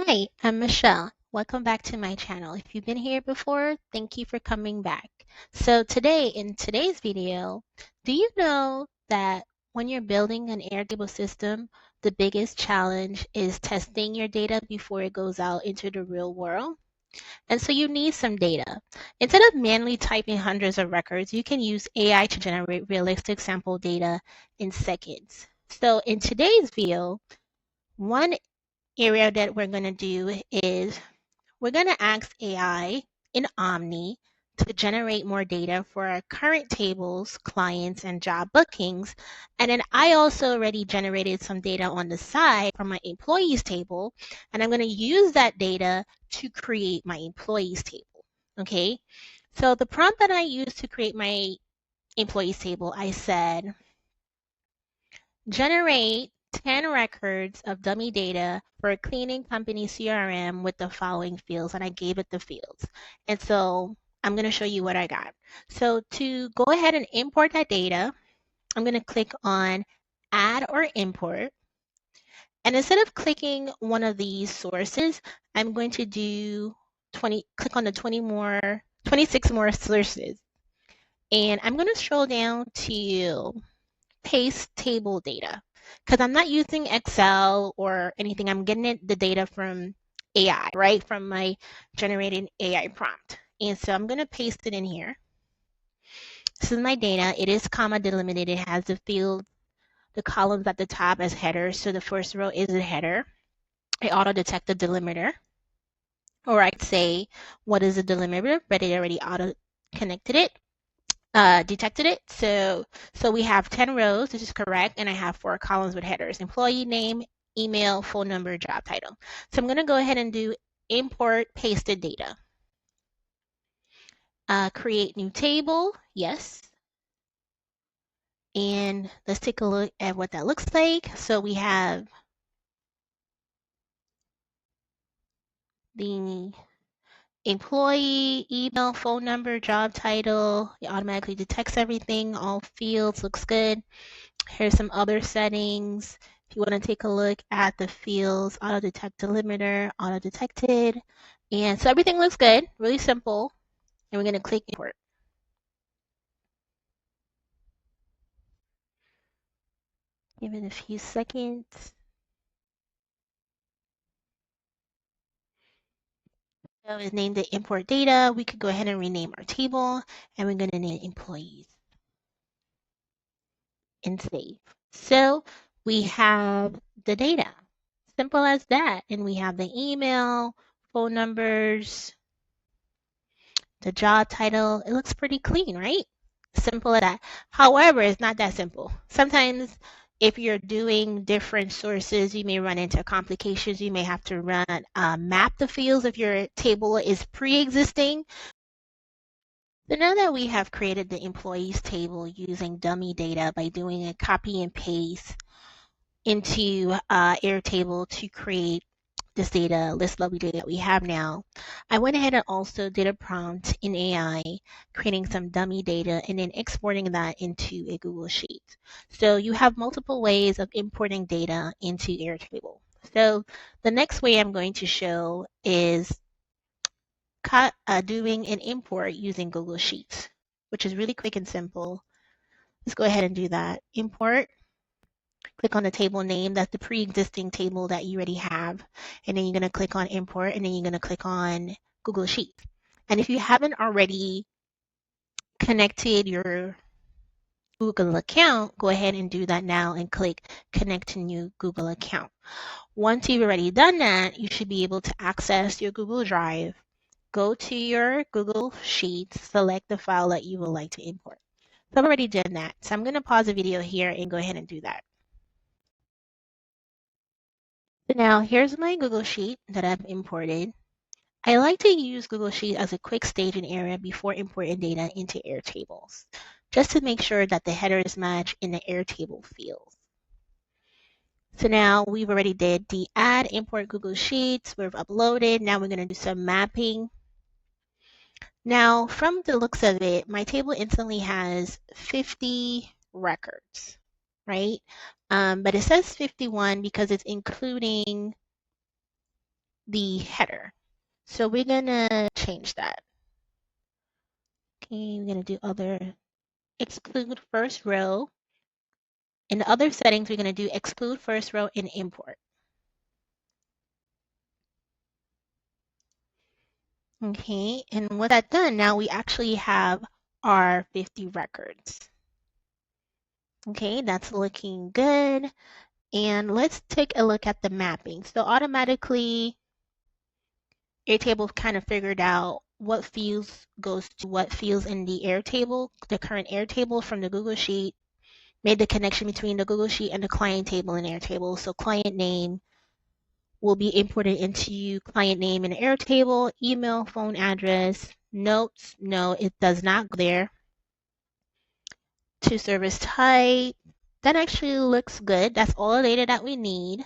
Hi, I'm Michelle. Welcome back to my channel. If you've been here before, thank you for coming back. So in today's video, do you know that when you're building an Airtable system, the biggest challenge is testing your data before it goes out into the real world? And so you need some data. Instead of manually typing hundreds of records, you can use AI to generate realistic sample data in seconds. So in today's video, one area that we're going to do is we're going to ask AI in Omni to generate more data for our current tables, clients, and job bookings. And then I also already generated some data on the side from my employees table, and I'm going to use that data to create my employees table. Okay, so the prompt that I used to create my employees table, I said, generate 10 records of dummy data for a cleaning company CRM with the following fields, and I gave it the fields. And so I'm going to show you what I got. So to go ahead and import that data, I'm going to click on Add or Import. And instead of clicking one of these sources, I'm going to do click on the 26 more sources. And I'm going to scroll down to paste table data because I'm not using Excel or anything. I'm getting the data from AI, right? From my generated AI prompt. And so I'm going to paste it in here. This is my data. It is comma delimited. It has the field, the columns at the top as headers. So the first row is a header. I auto detect the delimiter. Or I'd say, what is a delimiter? But it already auto connected it. Detected it. So we have 10 rows, this is correct, and I have 4 columns with headers: employee name, email, phone number, job title. So I'm going to go ahead and do import pasted data. Create new table, yes. And let's take a look at what that looks like. So we have the employee, email, phone number, job title. It automatically detects everything, all fields, looks good. Here's some other settings. If you want to take a look at the fields, auto detect delimiter, auto detected. And so everything looks good, really simple. And we're going to click import. Give it a few seconds. So it's named the import data. We could go ahead and rename our table, and we're going to name employees and save. So we have the data. Simple as that. And we have the email, phone numbers, the job title. It looks pretty clean, right? Simple as that. However, it's not that simple. Sometimes if you're doing different sources, you may run into complications. You may have to map the fields if your table is pre-existing. So now that we have created the employees table using dummy data by doing a copy and paste into Airtable to create this data, this lovely data that we have now, I went ahead and also did a prompt in AI, creating some dummy data and then exporting that into a Google Sheet. So you have multiple ways of importing data into Airtable. So the next way I'm going to show is doing an import using Google Sheets, which is really quick and simple. Let's go ahead and do that. Import. Click on the table name. That's the pre-existing table that you already have. And then you're going to click on import, and then you're going to click on Google Sheets. And if you haven't already connected your Google account, go ahead and do that now and click connect to new Google account. Once you've already done that, you should be able to access your Google Drive. Go to your Google Sheets, select the file that you would like to import. So I've already done that. So I'm going to pause the video here and go ahead and do that. So now here's my Google Sheet that I've imported. I like to use Google Sheet as a quick staging area before importing data into Airtables, just to make sure that the headers match in the Airtable fields. So now we've already did the add import Google Sheets. We've uploaded. Now we're going to do some mapping. Now, from the looks of it, my table instantly has 50 records, right? But it says 51 because it's including the header. So we're gonna change that. Okay, we're gonna do other, exclude first row. In the other settings, we're gonna do exclude first row and import. Okay, and with that done, now we actually have our 50 records. Okay, that's looking good. And let's take a look at the mapping. So automatically, Airtable kind of figured out what fields goes to what fields in the Airtable, the current Airtable from the Google Sheet, made the connection between the Google Sheet and the client table in Airtable. So client name will be imported into client name in Airtable, email, phone address, notes, no, it does not go there. To service type, that actually looks good. That's all the data that we need.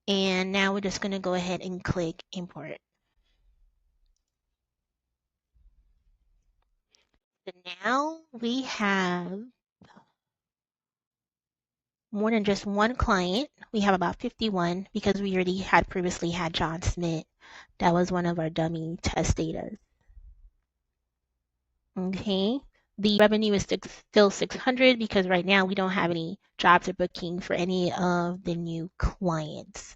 And now we're just going to go ahead and click import. So now we have more than just one client. We have about 51 because we already had previously had John Smith. That was one of our dummy test data. Okay. The revenue is still 600 because right now we don't have any jobs or booking for any of the new clients.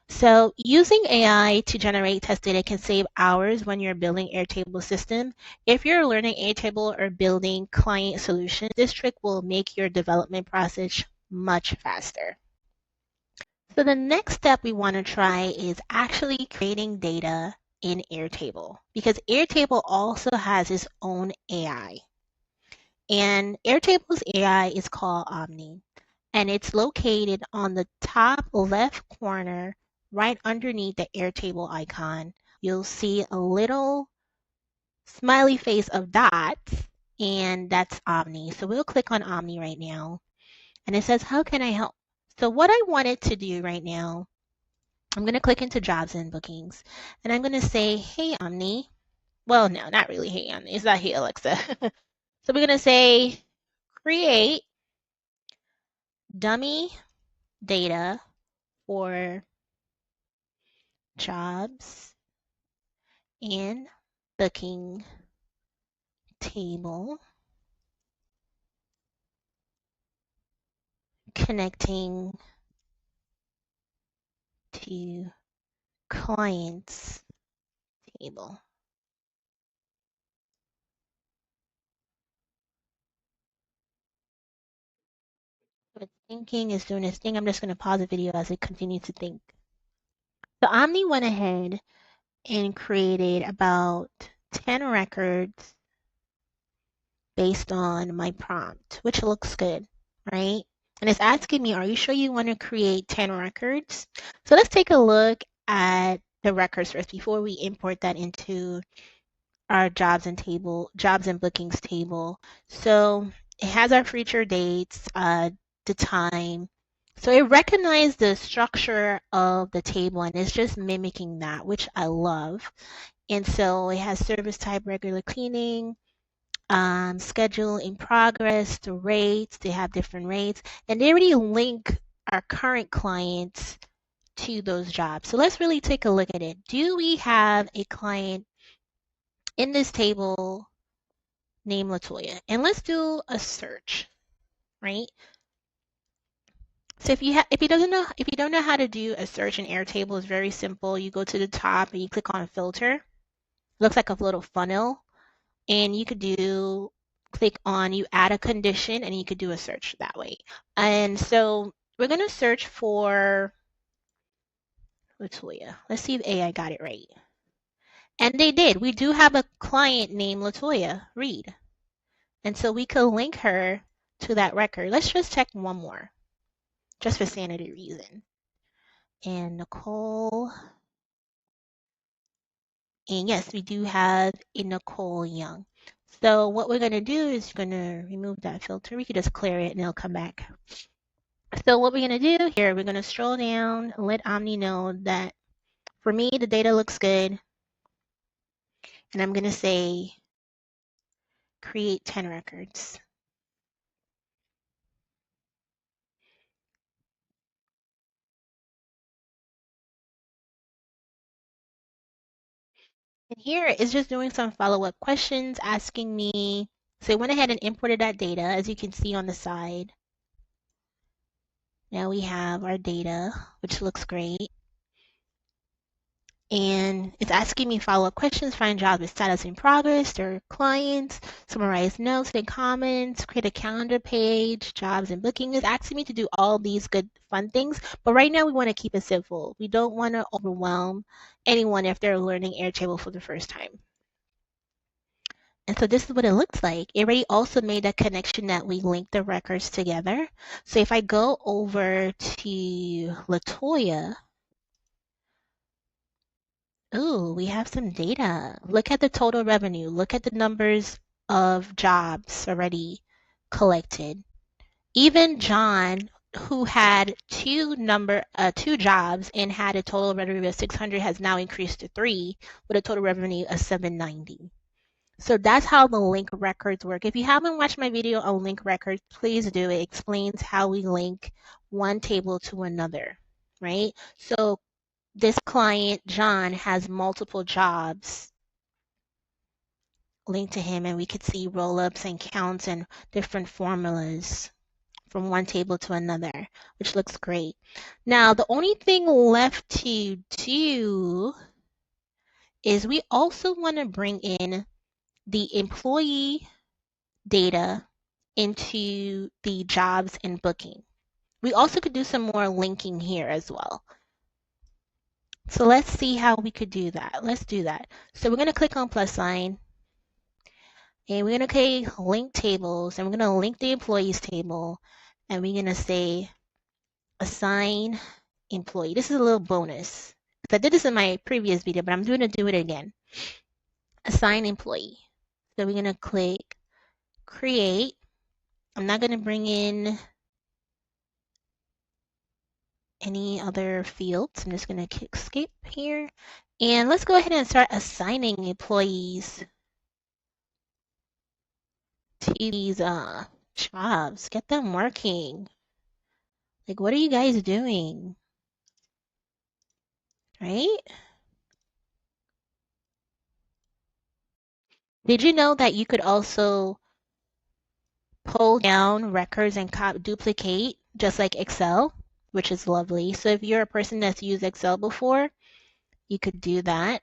So using AI to generate test data can save hours when you're building Airtable system. If you're learning Airtable or building client solutions, this trick will make your development process much faster. So the next step we want to try is actually creating data in Airtable because Airtable also has its own AI. And Airtable's AI is called Omni, and it's located on the top left corner right underneath the Airtable icon. You'll see a little smiley face of dots, and that's Omni. So we'll click on Omni right now, and it says, how can I help? So what I wanted to do right now, I'm going to click into jobs and bookings, and I'm going to say, hey, Omni. Well, no, not really hey, Omni. It's not hey, Alexa. So we're going to say, create dummy data for jobs and booking table connecting to clients table. So it's thinking, is doing its thing. I'm just going to pause the video as it continues to think. So Omni went ahead and created about 10 records based on my prompt, which looks good, right? And it's asking me, are you sure you want to create 10 records? So let's take a look at the records first before we import that into our jobs and bookings table. So it has our future dates, the time. So it recognized the structure of the table and it's just mimicking that, which I love. And so it has service type, regular cleaning, schedule in progress, the rates, they have different rates, and they already link our current clients to those jobs. So let's really take a look at it. Do we have a client in this table named Latoya? And let's do a search, right? So if you don't know how to do a search in Airtable, it's very simple. You go to the top and you click on filter. It looks like a little funnel. And you could click on, you add a condition and you could do a search that way. And so we're going to search for Latoya. Let's see if AI got it right. And they did. We do have a client named Latoya Reed. And so we could link her to that record. Let's just check one more, just for sanity reason. And Nicole. And yes, we do have a Nicole Young. So what we're going to do is going to remove that filter. We could just clear it and it'll come back. So what we're going to do here, we're going to scroll down and let Omni know that for me, the data looks good. And I'm going to say create 10 records. And here it's just doing some follow-up questions, asking me. So it went ahead and imported that data, as you can see on the side. Now we have our data, which looks great. And it's asking me follow-up questions, find jobs with status in progress, their clients, summarize notes and comments, create a calendar page, jobs and booking. It's asking me to do all these good fun things, but right now we want to keep it simple. We don't want to overwhelm anyone if they're learning Airtable for the first time. And so this is what it looks like. It already also made a connection that we link the records together. So if I go over to Latoya, ooh, we have some data. Look at the total revenue. Look at the numbers of jobs already collected. Even John, who had two jobs and had a total revenue of 600, has now increased to 3 with a total revenue of 790. So that's how the link records work. If you haven't watched my video on link records, please do. It explains how we link one table to another, right? So this client, John, has multiple jobs linked to him, and we could see roll-ups and counts and different formulas from one table to another, which looks great. Now, the only thing left to do is we also want to bring in the employee data into the jobs and booking. We also could do some more linking here as well. So let's see how we could do that. Let's do that. So we're going to click on plus sign. And we're going to click link tables. And we're going to link the employees table. And we're going to say assign employee. This is a little bonus. I did this in my previous video, but I'm going to do it again. Assign employee. So we're going to click create. I'm not going to bring in any other fields. I'm just going to click skip here. And let's go ahead and start assigning employees to these jobs. Get them working. Like, what are you guys doing? Right? Did you know that you could also pull down records and duplicate just like Excel, which is lovely. So if you're a person that's used Excel before, you could do that.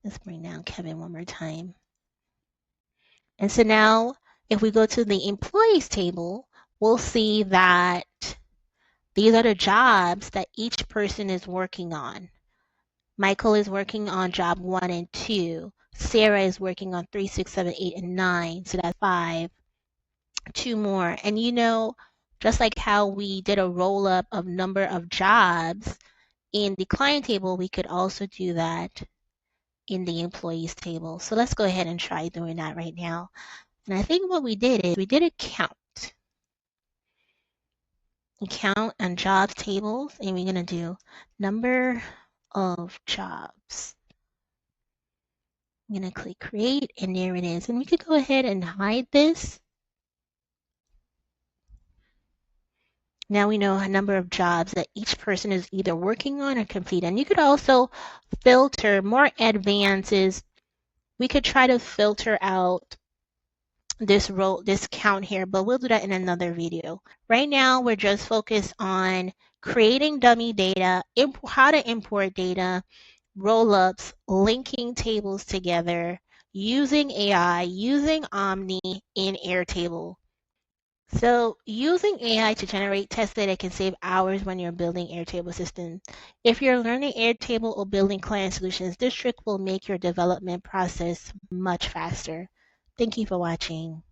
Let's bring down Kevin one more time. And so now if we go to the employees table, we'll see that these are the jobs that each person is working on. Michael is working on job 1 and 2. Sarah is working on 3, 6, 7, 8, and 9. So that's 5. 2 more. And you know, just like how we did a roll up of number of jobs in the client table, we could also do that in the employees table. So let's go ahead and try doing that right now. And I think what we did is we did a count on jobs tables, and we're going to do number of jobs. I'm going to click create, and there it is. And we could go ahead and hide this. Now we know a number of jobs that each person is either working on or complete. And you could also filter more advances. We could try to filter out this count here, but we'll do that in another video. Right now, we're just focused on creating dummy data, how to import data, roll-ups, linking tables together, using AI, using Omni in Airtable. So using AI to generate test data can save hours when you're building Airtable systems. If you're learning Airtable or building client solutions, this trick will make your development process much faster. Thank you for watching.